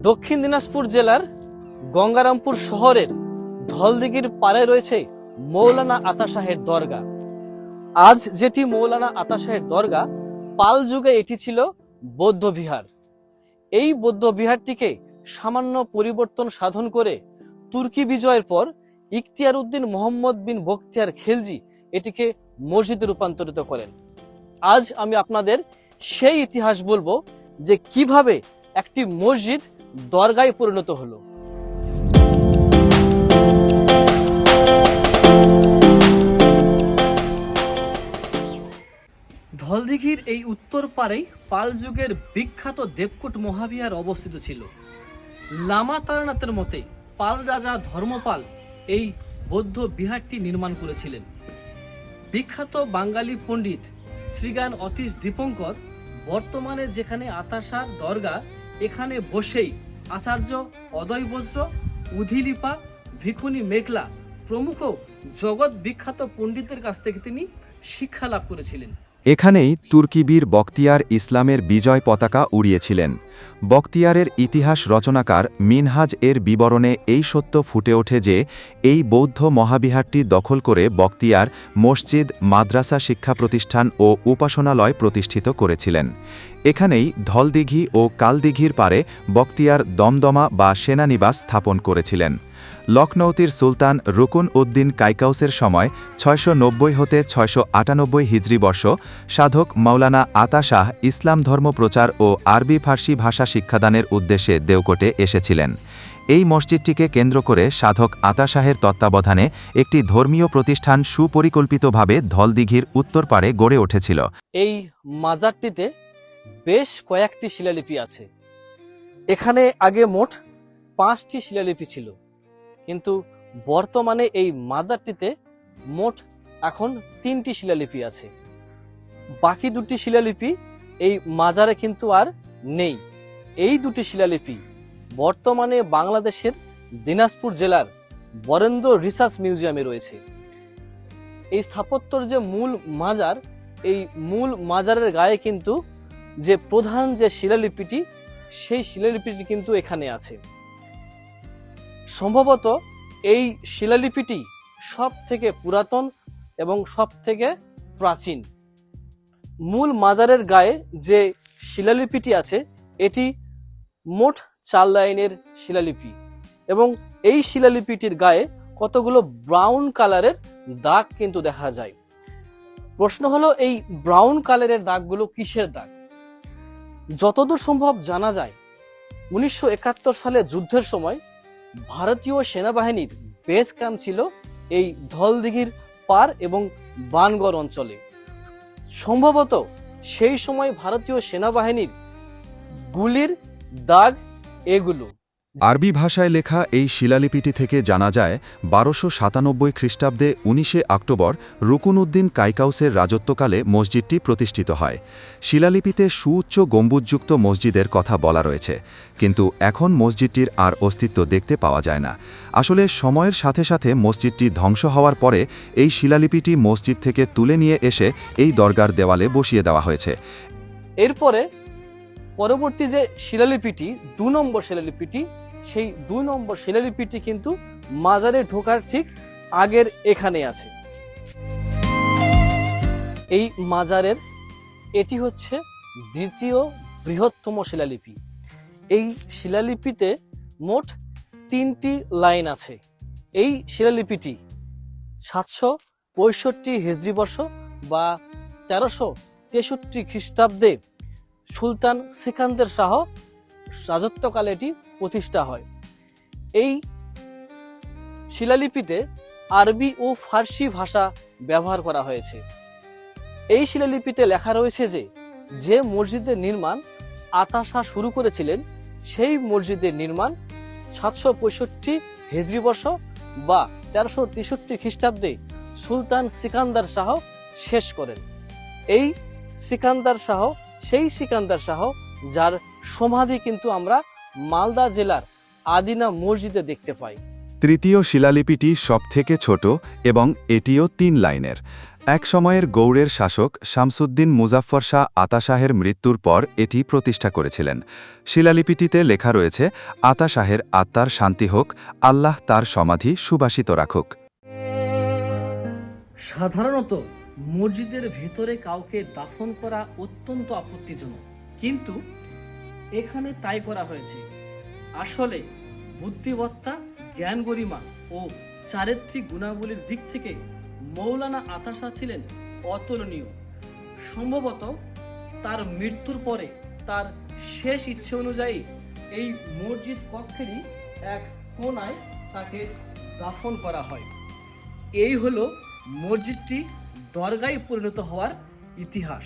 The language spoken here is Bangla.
দক্ষিণ দিনাজপুর জেলার গঙ্গারামপুর শহরের ধলদিঘির পাড়ে রয়েছে মৌলানা আতা শাহের দরগা। আজ যেটি মৌলানা আতা শাহের দরগা, পাল যুগে এটি ছিল বৌদ্ধ বিহার। এই বৌদ্ধ বিহারটিকে সামান্য পরিবর্তন সাধন করে তুর্কি বিজয়ের পর ইখতিয়ার উদ্দিন মোহাম্মদ বিন বখতিয়ার খিলজি এটিকে মসজিদে রূপান্তরিত করেন। আজ আমি আপনাদের সেই ইতিহাস বলবো যে কিভাবে একটি মসজিদ দরগায় পরিণত হলো। ধলদিঘির এই উত্তর পাড়েই পাল যুগের বিখ্যাত দেবকোট মহাবিহার অবস্থিত ছিল। লামা তারানাথের মতে পাল রাজা ধর্মপাল এই বৌদ্ধ বিহারটি নির্মাণ করেছিলেন। বিখ্যাত বাঙালি পণ্ডিত শ্রীজ্ঞান অতীশ দীপঙ্কর বর্তমানে যেখানে আতা শাহ দরগা, এখানে বসেই আচার্য অদয় বজ্র, উধিলিপা, ভিখুনি মেঘলা প্রমুখ জগৎ বিখ্যাত পণ্ডিতের কাছ থেকে তিনি শিক্ষা লাভ করেছিলেন। এখানেই তুর্কি বীর বখতিয়ার ইসলামের বিজয় পতাকা উড়িয়েছিলেন। বখতিয়ারের ইতিহাস রচনাকার মিনহাজ এর বিবরণে এই সত্য ফুটে ওঠে যে এই বৌদ্ধ মহাবিহারটি দখল করে বখতিয়ার মসজিদ, মাদ্রাসা, শিক্ষা প্রতিষ্ঠান ও উপাসনালয় প্রতিষ্ঠিত করেছিলেন। এখানেই ধলদিঘি ও কালদিঘির পারে বখতিয়ার দমদমা বা সেনানিবাস স্থাপন করেছিলেন। লখনৌতির সুলতান রুকুন উদ্দিন কাইকাউসের সময় ৬৯০ হতে ৬৯৮ হিজরি বর্ষ সাধক মাওলানা আতা শাহ ইসলাম ধর্ম প্রচার ও আরবি ফার্সি ভাষা শিক্ষাদানের উদ্দেশ্যে দেওকোটে এসেছিলেন। এই মসজিদটিকে কেন্দ্র করে সাধক আতা শাহের তত্ত্বাবধানে একটি ধর্মীয় প্রতিষ্ঠান সুপরিকল্পিতভাবে ধলদিঘির উত্তর পাড়ে গড়ে উঠেছিল। এই মাজারটিতে বেশ কয়েকটি শিলালিপি আছে। এখানে আগে মোট 5টি শিলালিপি ছিল, কিন্তু বর্তমানে এই মাজারটিতে মোট এখন 3টি শিলালিপি আছে। বাকি 2টি শিলালিপি এই মাজারে কিন্তু আর নেই। এই 2টি শিলালিপি বর্তমানে বাংলাদেশের দিনাজপুর জেলার বরেন্দ্র রিসার্চ মিউজিয়ামে রয়েছে। এই স্থাপত্যর যে মূল মাজার, এই মূল মাজারের গায়ে কিন্তু যে প্রধান যে শিলালিপিটি, সেই শিলালিপিটি কিন্তু এখানে আছে। সম্ভবত এই শিলালিপিটি সব থেকে পুরাতন এবং সব থেকে প্রাচীন। মূল মাজারের গায়ে যে শিলালিপিটি আছে এটি মোট 4 লাইনের শিলালিপি এবং এই শিলালিপিটির গায়ে কতগুলো ব্রাউন কালারের দাগ কিন্তু দেখা যায়। প্রশ্ন হলো, এই ব্রাউন কালারের দাগগুলো কিসের দাগ? যতদূর সম্ভব জানা যায় 1971 সালে যুদ্ধের সময় ভারতীয় সেনাবাহিনীর বেস ক্যাম্প ছিল এই ধলদিঘির পার এবং বানগড় অঞ্চলে। সম্ভবত সেই সময় ভারতীয় সেনাবাহিনীর গুলির দাগ এগুলো। আরবি ভাষায় লেখা এই শিলালিপিটি থেকে জানা যায় 1297 খ্রিস্টাব্দে 19 অক্টোবর রুকুন উদ্দিন কাইকাউসের রাজত্বকালে মসজিদটি প্রতিষ্ঠিত হয়। শিলালিপিতে সুউচ্চ গম্বুজযুক্ত মসজিদের কথা বলা রয়েছে, কিন্তু এখন মসজিদটির আর অস্তিত্ব দেখতে পাওয়া যায় না। আসলে সময়ের সাথে সাথে মসজিদটি ধ্বংস হওয়ার পরে এই শিলালিপিটি মসজিদ থেকে তুলে নিয়ে এসে এই দরগার দেওয়ালে বসিয়ে দেওয়া হয়েছে। এরপরে পরবর্তী যে শিলালিপিটি, 2 নম্বর শিলালিপিটি, সেই 2 নম্বর শিলালিপিটি কিন্তু মাজারে ঢোকার ঠিক আগের এখানে আছে। এই মাজারের এটি হচ্ছে দ্বিতীয় বৃহত্তম শিলালিপি। এই শিলালিপিতে মোট 3টি লাইন আছে। এই শিলালিপিটি 765 হিজরি বর্ষ বা 1363 খ্রিস্টাব্দে সুলতান সিকান্দার শাহ রাজত্বকালে এটি প্রতিষ্ঠা হয়। এই শিলালিপিতে আরবি ও ফার্সি ভাষা ব্যবহার করা হয়েছে। এই শিলালিপিতে লেখা রয়েছে যে যে মসজিদের নির্মাণ আতা শাহ শুরু করেছিলেন, সেই মসজিদের নির্মাণ 765 হিজরি বর্ষ বা 1363 খ্রিস্টাব্দে সুলতান সিকান্দার শাহ শেষ করেন। এই সিকান্দার শাহ সেই সিকান্দার শাহ যার সমাধি কিন্তু আমরা মালদা জেলার আদিনা মসজিদে দেখতে পাই। তৃতীয় শিলালিপিটি সবথেকে ছোট এবং এটিও 3 লাইনের। এক সময়ের গৌড়ের শাসক শামসুদ্দিন মুজাফফর শাহ আতা শাহের মৃত্যুর পর এটি প্রতিষ্ঠা করেছিলেন। শিলালিপিটিতে লেখা রয়েছে, আতা শাহের আত্মার শান্তি হোক, আল্লাহ তার সমাধি সুবাসিত রাখুক। সাধারণত মসজিদের ভেতরে কাউকে দাফন করা অত্যন্ত আপত্তিজনক, কিন্তু এখানে তাই করা হয়েছে। আসলে বুদ্ধিমত্তা, জ্ঞান গরিমা ও চারিত্রিক গুণাবলীর দিক থেকে মৌলানা আতা শাহ ছিলেন অতুলনীয়। সম্ভবত তার মৃত্যুর পরে তার শেষ ইচ্ছে অনুযায়ী এই মসজিদ কক্ষেরই এক কোণায় তাকে দাফন করা হয়। এই হলো মসজিদটি দরগায় পরিণত হওয়ার ইতিহাস।